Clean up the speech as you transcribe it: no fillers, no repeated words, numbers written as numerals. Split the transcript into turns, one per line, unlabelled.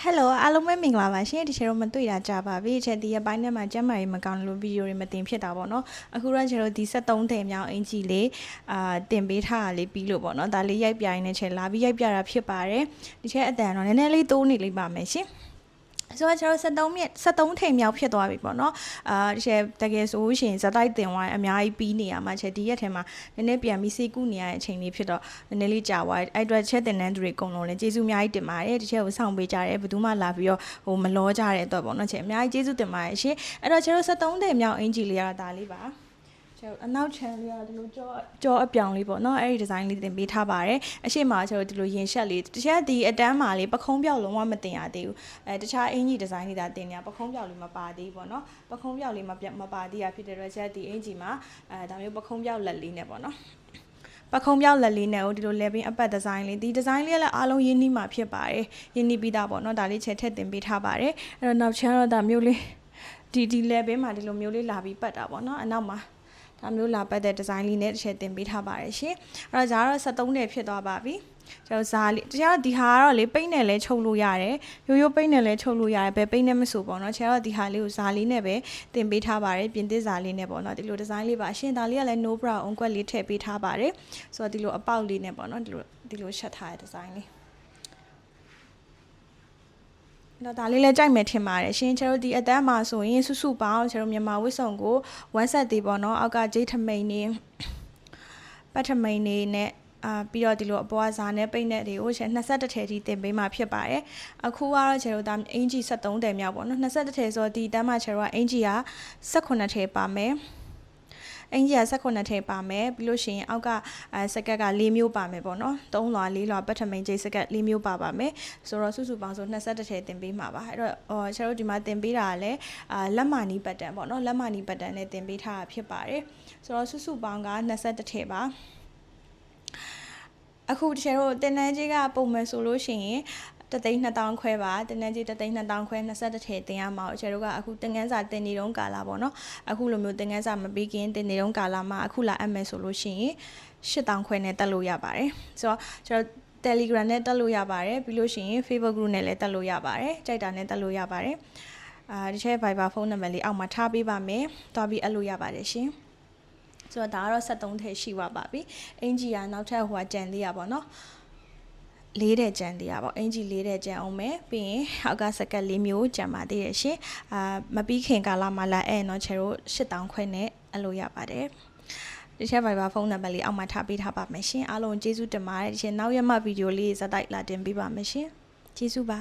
Hello အားလုံးပဲမင်္ဂလာပါရှင်ဒီချေတော့မတွေ့တာကြပါပြီချက်ဒီရပိုင်းထဲမှာကျမ်းမာရေးမကောင်းလို့ဗီဒီယိုတွေမတင်ဖြစ်တာပေါ့နော်အခုတော့ကျွန်တော်ဒီ73ထည်မြောက်အင်ဂျီလေးတင်ပေးထားတာလေးပြီးလို့ပေါ့နော်ဒါလေးရိုက်ပြရင်းနဲ့ချက်လာပြီးရိုက်ပြတာဖြစ်ပါတယ်ဒီချက်အတန်တော့နည်းနည်းလေးတိုးနေလိမ့်ပါမယ်ရှင်ဆိုတော့ကျွန်တော်73ထိမ်မြောက်ဖြစ်သွားပြီပေါ့နော်ဒီချက်တကယ်ဆိုရှင်ဇက်တိုက်တင်ဝိုင်းအများကြီးပြီးနေရမှာချက်ဒီရက်ထဲမှာနည်းနည်းပြန်ပြီးစေကူနေရတဲ့အချိန်လေးဖြစ်တော့နည်းနည်းလေးကြာသွားအဲ့အတွက်ချက်တင်တန်းတွေအကုန်လုံးလည်းကျေးဇူးအများကြီးတင်ပါတယ်ဒီချက်ကိုဆောင်ပေးကြတယ်ဘယ်သူမှလာပြီးတော့မလောကြတဲ့အတွက်ပေါ့နော်ချက်အများကြီးကျေးဇူးတင်ပါတယ်ရှင်အဲ့တော့ကျွန်တော်73ထိမ်မြောက်အင်ဂျီလေးရတာဒါလေးပါကျွန်တော်အနောက်ချန်လေးကဒီလိုကြောအပြောင်လေးပေါ့နော်အဲ့ဒီဒီဇိုင်းလေးတင်ပေးထားပါတယ်အရှိမကျွန်တော်ဒီလိုရင်ရှက်လေးတခြားဒီအတန်းမှာလေးပခုံးပြောက်လုံးဝမတင်ရသေးဘူးတခြားအင်ဂျီဒီဇိုင်းလေးဒါတင်နေတာပခုံးပြောက်လေးမပါသေးဘူးပေါ့နော်ပခုံးပြောက်လေးမပါသေးတာဖြစ်တဲ့အတွက်ချက်ဒီအင်ဂျီမှာဒါမျိုးပခုံးပြောက်လက်လေးနဲ့ပေါ့နော်ပခုံးပြောက်လက်လေးနဲ့ဒီလို level အပတ်ဒီဇိုင်းလေးဒီဒီဇိုင်းလေးကလည်းအားလုံးရင်းနှီးမှာဖြစ်ပါတယ်ရင်းနှီးပြီးသားပေါ့နော်ဒါလေးချက်ထည့်တင်ပေးထားပါတယ်အဲ့တော့နောက်ချမ်းတော့ဒါမျိုးလေးဒီ level မှာဒီလိုမျိုးလေးလာပြီးပတ်တာပေါ့နော်အနောက်မှာဒါမျိုးလာပတ်တဲ့ဒီဇိုင်းလေးနဲ့တစ်ချက်တင်ပေးထားပါတယ်ရှင်အဲ့တော့ဇာကတော့73နဲ့ဖြစ်သွားပါပြီကျွန်တော်ဇာလေးတရားဒီဟာကတော့လေပိတ်နဲ့လဲချုပ်လို့ရတယ်ရိုးရိုးပိတ်နဲ့လဲချုပ်လို့ရတယ်ဘယ်ပိတ်နဲ့မဆိုပေါ့နော်ကျွန်တော်ဒီဟာလေးကိုဇာလေးနဲ့ပဲတင်ပေးထားပါတယ်ပြင်သစ်ဇာလေးနဲ့ပေါ့နော်ဒီလိုဒီဇိုင်းလေးပါရှင်ဒါလေးကလည်း no brown အုံကွက်လေးထည့်ပေးထားပါတယ်ဆိုတော့ဒီလိုအပေါက်လေးနဲ့ပေါ့နော်ဒီလိုရှက်ထားတဲ့ဒီဇိုင်းလေးတော့ဒါလေးလည်းကြိုက်မယ်ထင်ပါတယ်ရှင်ကျွန်တော်ဒီအတန်းမှာဆိုရင်စုပေါင်းကျွန်တော်မြန်မာဝစ်စုံကို1 set သေးပေါ့နော်အောက်ကဂျိတ်ထမိန်နေပတ်ထမိန်နေနဲ့ပြီးတော့ဒီလိုအပေါ်ကဇာနဲ့ပိတ်နဲ့တွေကိုကျွန်တော်21ထည်ထိတင်ပေးမှာဖြစ်ပါတယ်အခုကတော့ကျွန်တော်ဒါအင်ဂျီ73ထည်မြောက်ပေါ့နော်21ထည်ဆိုတော့ဒီတန်းမှာကျွန်တော်ကအင်ဂျီက18ထည်ပါမယ်အင်ဂျီက18ထည်ပါမယ်ပြီးလို့ရှိရင်အောက်ကစကက်က4မျိုးပါမယ်ပေါ့နော်3လွှာ4လွှာပတ်ထမိန်ဂျိတ်စကက်4မျိုးပါမယ်ဆိုတော့စုပေါင်းဆို21ထည်တင်ပေးမှာပါအဲ့တော့ကျွန်တော်ဒီမှာတင်ပေးတာကလည်းလက်မနီးပတ်တန်ပေါ့နော်လက်မနီးပတ်တန်နဲ့တင်ပေးထားတာဖြစ်ပါတယ်ဆိုတော့စုပေါင်းက21ထည်ပါအခုတချို့တင်တန်းကြီးကပုံမှန်ဆိုလို့ရှိရင်3,200ခွဲပါတင်တန်းကြီး3,200ခွဲ21ထည်တင်ရမှာအချေတို့ကအခုတင်ငန်းစာတင်နေတုန်းကာလပေါ့နော်အခုလိုမျိုးတင်ငန်းစာမပြီးခင်တင်နေတုန်းကာလမှာအခုလာအပ်မယ်ဆိုလို့ရှိရင်8,000ခွဲနဲ့တက်လို့ရပါတယ်ဆိုတော့ကျွန်တော် Telegram နဲ့တက်လို့ရပါတယ်ပြီးလို့ရှိရင် Facebook group နဲ့လည်းတက်လို့ရပါတယ်ကြိုက်တာနဲ့တက်လို့ရပါတယ်ဒီချက် Viber ဖုန်းနံပါတ်လေးအောက်မှာထားပေးပါမယ်တွားပြီးအပ်လို့ရပါတယ်ရှင်ဆိုတော့ဒါကတော့73ထည့်ရှိသွားပါပြီအင်ဂျီကနောက်ထပ်ဟိုကကြံသေးရပါတော့4တဲ့ကြံသေးရပါအင်ဂျီ4တဲ့ကြံအောင်မယ်ပြီးရင်အောက်ကစကတ်4မျိုးကြံပါသေးရရှင်မပြီးခင်ကာလမှာလာအဲ့နော်ချေတို့8,000ခွဲနဲ့အလို့ရပါတယ်ဒီချက် Viber ဖုန်းနံပါတ်လေးအောက်မှာထားပေးထားပါမယ်ရှင်အားလုံးကျေးဇူးတင်ပါတယ်ဒီချက်နောက်ရမှဗီဒီယိုလေးဇက်တိုက်လာတင်ပေးပါမယ်ရှင်ကျေးဇူးပါ